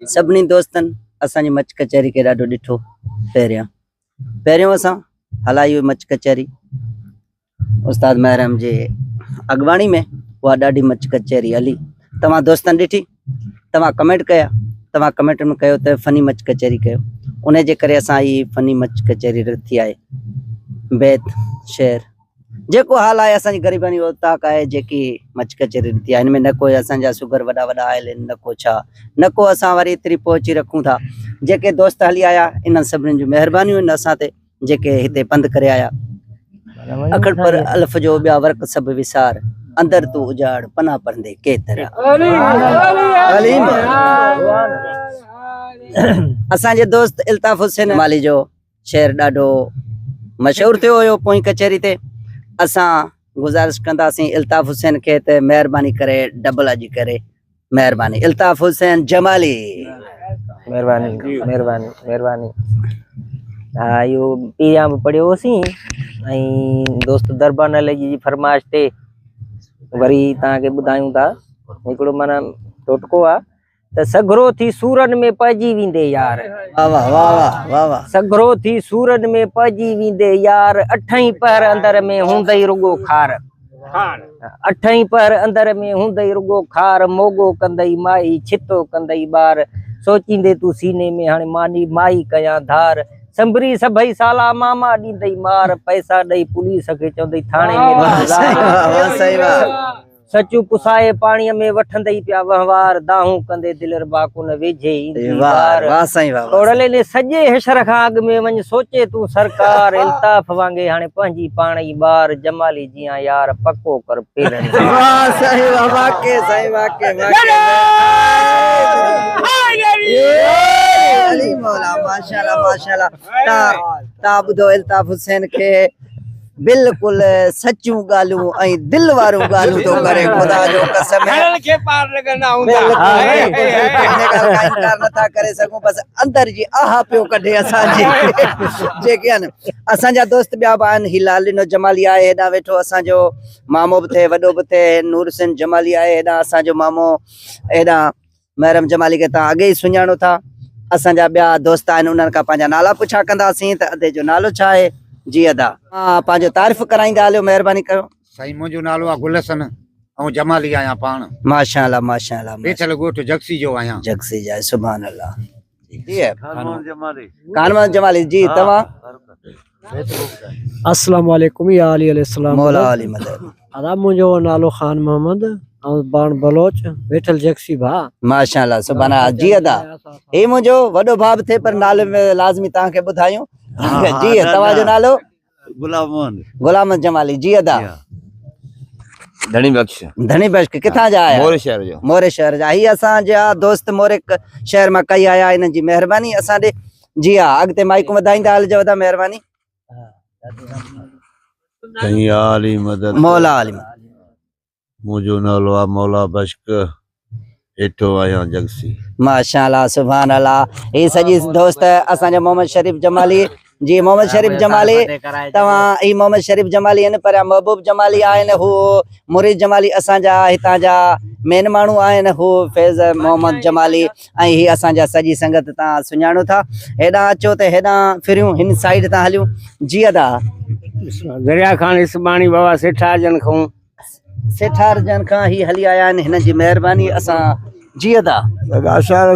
सभिनी दोस्तनि असांजी मच कचहरी खे ॾाढो ॾिठो। पहिरियों असां हलाई हुई मच कचहरी उस्ताद महरम जे अॻवाणी में, उहा ॾाढी मच कचहरी हली। तव्हां दोस्तनि ॾिठी, तव्हां कमेंट कया, तव्हां कमेंट में कयो त फनी मच कचहरी कयो, उन जे करे असां ही फनी मच कचहरी रखी आहे। बैत शेर जेको हाल आहे असांजी ग़रीबानी ताक़ आहे जेकी मच कचहरी ॾिठी आहे। हिन में न कोई असांजा शुगर वॾा वॾा आयल आहिनि, न को छा, न को असां वरी एतिरी पहुची रखूं था। जेके दोस्त हली आया इन्हनि सभिनीनि जूं महिरबानियूं आहिनि असां ते, जेके हिते पंधु करे आया। अखड़ पर अल्फ जो ॿिया वर्क सभु विसार, अंदर तू उजाड़ पना परंदे के तरह। असांजे दोस्त इल्ताफ हुसैन माली जो शेर ॾाढो मशहूर थियो हुयो पोई कचहरी ते। असां गुज़ारिश कंदासीं इल्ताफ हुसैन खे त महिरबानी करे डबल अॼु करे महिरबानी। इल्ताफ हुसैन जमाली महिरबानी महिरबानी महिरबानी। हाँ यो पिया पढ़ियो होसीं ऐं दोस्त दरबान लगी जी फरमाइश ते वरी तव्हांखे ॿुधायूं था। हिकिड़ो माना टोटको आहे त सघरो थी सूरन में पइजी वेंदे यार। वाह वाह वाह वाह वाह। सघरो थी सूरन में पइजी वेंदे यार, अठई पहर अंदर में हूंदई रुगो खार। अठई पहर अंदर में हूंदई रुगो खार, मोगो कंदई माई छितो कंदई ॿार। सोचींदे तू सीने में हाणे मानी माई कया धार, संभरी सभई साला मामा ॾींदई मार, पैसा ॾेई पुलिस खे चवंदई थाणे में। सचू पुसाए पाणीअ में वठंदई पिया वहवार, दाहूं कंदे दिलर बाकुन वेझे तोड़ले ने सॼे हशर खां अॻ में वञ सोचे तू सरकार। इल्ताफ वांगे हाणे पंहिंजी पाण ई ॿार, जमाली जियां यार पको कर पेरन। माशाल्लाह माशाल्लाह। ता ॿुधो इल्ताफ हुसैन खे बिल्कुल सच्चू गालू ऐं दिल वारू गालू तो करे, खुदा जो कसम है के पार लगना हुंदा इनकार नथा करे सकूं। बस अंदर जी आहा पियो कढे असां जी जेके आहिनि असांजा दोस्त ॿिया बि आहिनि। हिलाल नो जमाली आहे हेॾा वेठो, असांजो मामो बि थिए वॾो बि थिए, नूर हुसैन जमाली आहे हेॾा असांजो मामो, हेॾा महरम जमाली खे तव्हां अॻे ई सुञाणो था। असांजा ॿिया दोस्त आहिनि, उन्हनि खां पंहिंजा नाला पुछा कंदासीं त अधे जो नालो छा आहे। जी अदा हाँ पंहिंजो तारीफ़ कराईंदा हलियो, महिरबानी कयो। साईं मुंहिंजो नालो आहे गुलसन ऐं जमाली आहियां पाण। माशाल्लाह माशाल्लाह। बेचल ॻोठ जगसी जो आहियां। जगसी जा सुभान अल्लाह। जी है कानमन जमाली जी। तव्हां अस्सलाम वालेकुम या अली अलैहिस्सलाम। मौला अली मदद। अदा मुंहिंजो नालो खान मोहम्मद ऐं बाण बलोच वेठल जगसी भा। माशाल्लाह सुभान अल्लाह। जी अदा हे मुंहिंजो वॾो भाउ थिए पर नाले में लाज़मी तव्हांखे ॿुधायूं। जी तव्हांजो नालो? गुलाम जमाली। जी अदा धनी बख्श। धनी बख्श किथां जा आया? मोरे शहर जो। मोरे शहर जा। ही असांजा दोस्त मोरे शहर मां कई आया, इन्हनि जी महिरबानी असां ॾे। जी हा अॻिते माइक वधाईंदा हलिजो वधा महिरबानी। मौला अली मदद। मुंहिंजो नालो आहे मौला बश्क, एठो आहियां जगसी। माशाल्लाह सुभान अल्लाह। हे सॼी दोस्त असांजा मोहम्मद शरीफ जमाली। जी मोहम्मद शरीफ जमाली तव्हां ही मोहम्मद शरीफ जमाली आहिनि, पर महबूब जमाली आहिनि, हू मुरीद जमाली असांजा हितां जा मेन माण्हू आहिनि, हू फैज़ मोहम्मद जमाली। ऐं ही असांजा सॼी संगत तव्हां सुञाणो था। हेॾां अचो त हेॾां फिरियूं, हिन साइड तां हलियूं। जी अदा दरिया खान इस्मानी बाबा सेठार जन खां ही हली आया आहिनि, हिन जी महिरबानी असां। जी अदा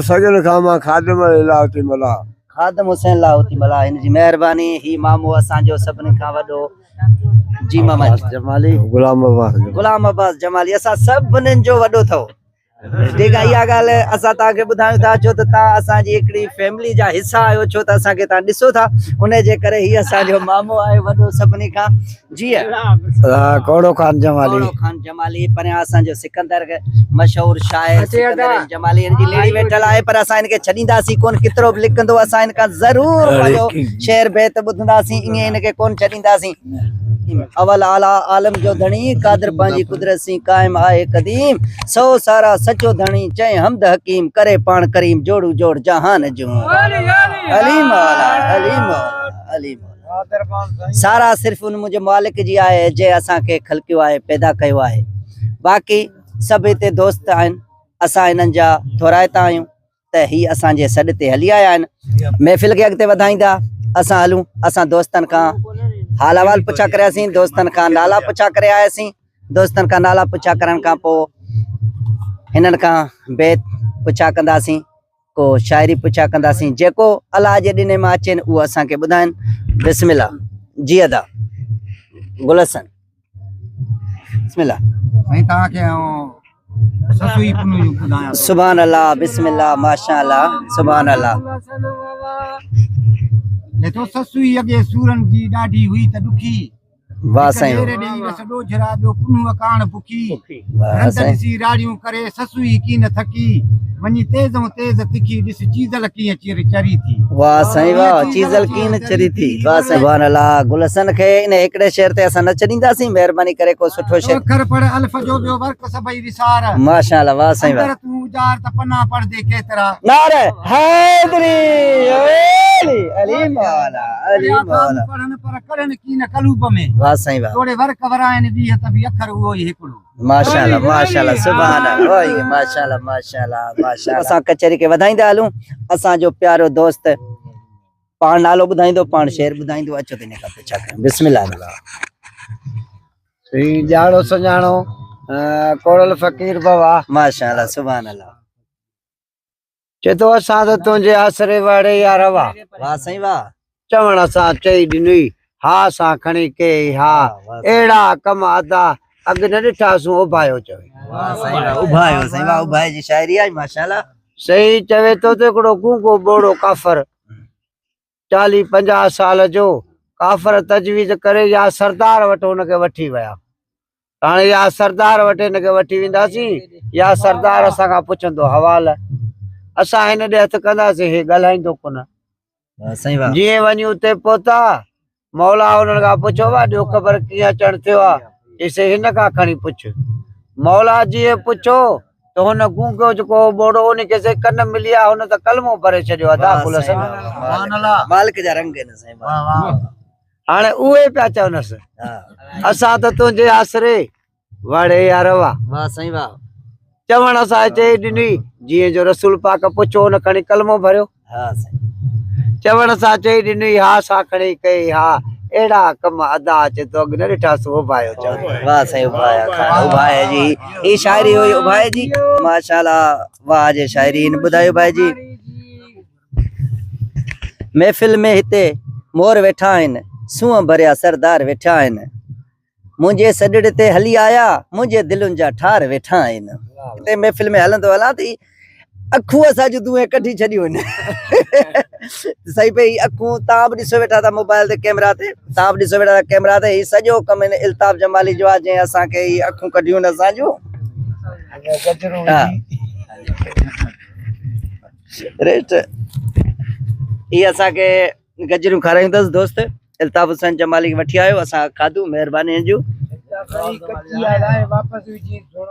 सगल खां मां खादिम लाहौती मला खादम हुसैन लाहौती मला, हिन जी महिरबानी। ही मामो असांजो सभिनी खां वॾो। जी मामा जमाली गुलाम अब्बास जमाली असां सभिनीनि जो वॾो अथव। ठीक आहे, इहा ॻाल्हि असां तव्हांखे ॿुधायूं था छो त तव्हां असांजी हिकिड़ी फैमिली जा हिसा आहियो, छो त असांखे तव्हां ॾिसो था, उन जे करे ही असांजो मामो आहे वॾो सभिनी खां। जी कोड़ो खान जमाली। खान जमाली परियां असांजो सिकंदर मशहूर शाइर सिकंदर जमाली, हिन जी लेडी वेठल आहे, पर असां हिनखे छॾींदासीं कोन। केतिरो बि लिखंदो असां हिन खां ज़रूर पंहिंजो शेर बैत ॿुधंदासीं, ईअं हिनखे कोन छॾींदासीं। अवल आला आलम जो धणी, कादर पंहिंजी कुदरत सी कायम आहे कदीम, सौ सारा सचो धणी चए हमद हकीम, करे पाण करीम जोड़ू जोड़ जहान जूं। अली मौला अली मौला अली मौला। सारा सिर्फ उन मुंहिंजे मालिक जी आहे जे असांखे खलकियो आहे, पैदा कयो आहे। बाक़ी सभु हिते दोस्त आहिनि, असां हिननि जा थोराइता आहियूं त त ही असांजे सॾ ते हली आया आहिनि महफ़िल खे अॻिते वधाईंदा असां हलूं असां दोस्तनि खां हाल अहवाल पुछा करियासीं दोस्तनि खां नाला पुछा करे आयासीं दोस्तनि खां नाला पुछा करण खां पोइ हिननि खां बेत पुछा कंदासीं को शाइरी पुछा कंदासीं जेको अलाह जे ॾिने मां अचनि उहो असांखे ॿुधाइनि बिस्मिल्लाह जी अदा गुलसन बिस्मिल्लाह साईं तव्हांखे ससुई पुनू ॿुधायां सुभान अल्लाह बिस्मिल्लाह माशा अल्लाह सुभान अल्लाह तो ससुई अॻे सूरन जी ॾाढी हुई त ॾुखी वाह साईं सॾो झरा ॿियो पुनू कान बुखी वाह रंध साईं ॾिसी राड़ियूं करे ससुई कीन थकी वञी तेज़ तेज़ तिखी ॾिस चीज़ल कीअं चरी थी वाह साईं वाह चीज़ल कीन चरी थी वाह साईं सुभान अल्लाह गुलसन खे इन हिकिड़े शेर ते असां न छॾींदासीं महिरबानी करे को सुठो शेर अखर पढ़ अल्फ जो ॿियो वर्क सभई विसार माशा अल्लाह वाह साईं वाह अंदर तूं जार त पन्ना पढ़ दे केतिरा नारे हैदरी अली अली मौला अली मौला पढ़न पर कढ़न कीन कलूब में वाह साईं वाह थोड़े वर्क वराइन दी त बि अखर उहो ई हिकिड़ो माशाल्लाह सुभान अल्लाह ओए माशाल्लाह माशाल्लाह असां कचहरी के वधाईंदा हलूं असांजो प्यारो दोस्त पाण नालो ॿुधाईंदो पाण शेर ॿुधाईंदो अचो त हिन खां पुछा कयूं बिस्मिल्लाह जाड़ो सुञाणो कोरल फ़कीर बाबा माशाल्लाह सुभान अल्लाह चेतो असां त तुंहिंजे आसरे वाड़े यार वाह वाह साईं वाह चवण सां चई ॾिनी हा सां खणी के हा अहिड़ा कम अदा अॻु न ॾिठासूं उभायो चवे वाह साईं वाह उभायो साईं वाह उभाए जी शाइरी आहे माशाल्लाह सही चवे तो त हिकिड़ो गूंगो बोड़ो काफ़र 40-50 साल जो काफ़र तजवीज़ करे या सरदार वटि हुनखे वठी विया हाणे या सरदार वटि हिनखे वठी वेंदासीं या सरदार असां खां पुछंदो हवाल असां हिन ॾे हथु कंदासीं हे ॻाल्हाईंदो कोन वाह साईं वाह जीअं वञी उते पहुता मौला हुननि खां पुछो वा ॾियो ख़बर कीअं अचणु थियो आहे चईसि हिन खां खणी पुछ मौला जीअं पुछो त हुन गूंगो जेको बोड़ो उनखे से कन मिली आहे हुन त कलमो भरे छॾियो आहे दाखुल मालिक जा रंग आहिनि साईं वाह हाणे उहे पिया चवनसि असां त तुंहिंजे आसरे वाड़े यार वाह वाह साईं वाह चवण असां चई ॾिनी जीअं जो रसूल पाक पुछो हुन खणी कलमो भरियो हा साईं चवण सां चई ॾिनी हा सां खणी कई हा अहिड़ा कम अदा अचे तो अॻु न ॾिठासीं उभायो चवंदो वाह साईं उभाया खान उभाए जी ही शाइरी हुई उभाए जी माशाल्लाह वाह जे शाइरीन ॿुधायो भाई जी महफ़िल में हिते मोर वेठा आहिनि सूंहं भरिया सरदार वेठा आहिनि मुंहिंजे सॾड़ ते हली आया मुंहिंजे दिलुनि जा ठार वेठा आहिनि हिते महफ़िल में हलंदो हलां थी अखूं असां जूं दुए कढी छॾियूं आहिनि सही पई अखूं तव्हां बि ॾिसो वेठा था मोबाइल ते कैमरा ते तव्हां बि ॾिसो वेठा था कैमरा ते ही सॼो कमु हिन इल्ताफ़ जमाली जो आहे जंहिं असांखे ही अखूं कढियूं आहिनि असांजूं हा रेस्ट ही असांखे गजरियूं खाराईंदसि दोस्त इल्ताफ़ हुसैन जमाली खे वठी आयो असां खाधू महिरबानी जूं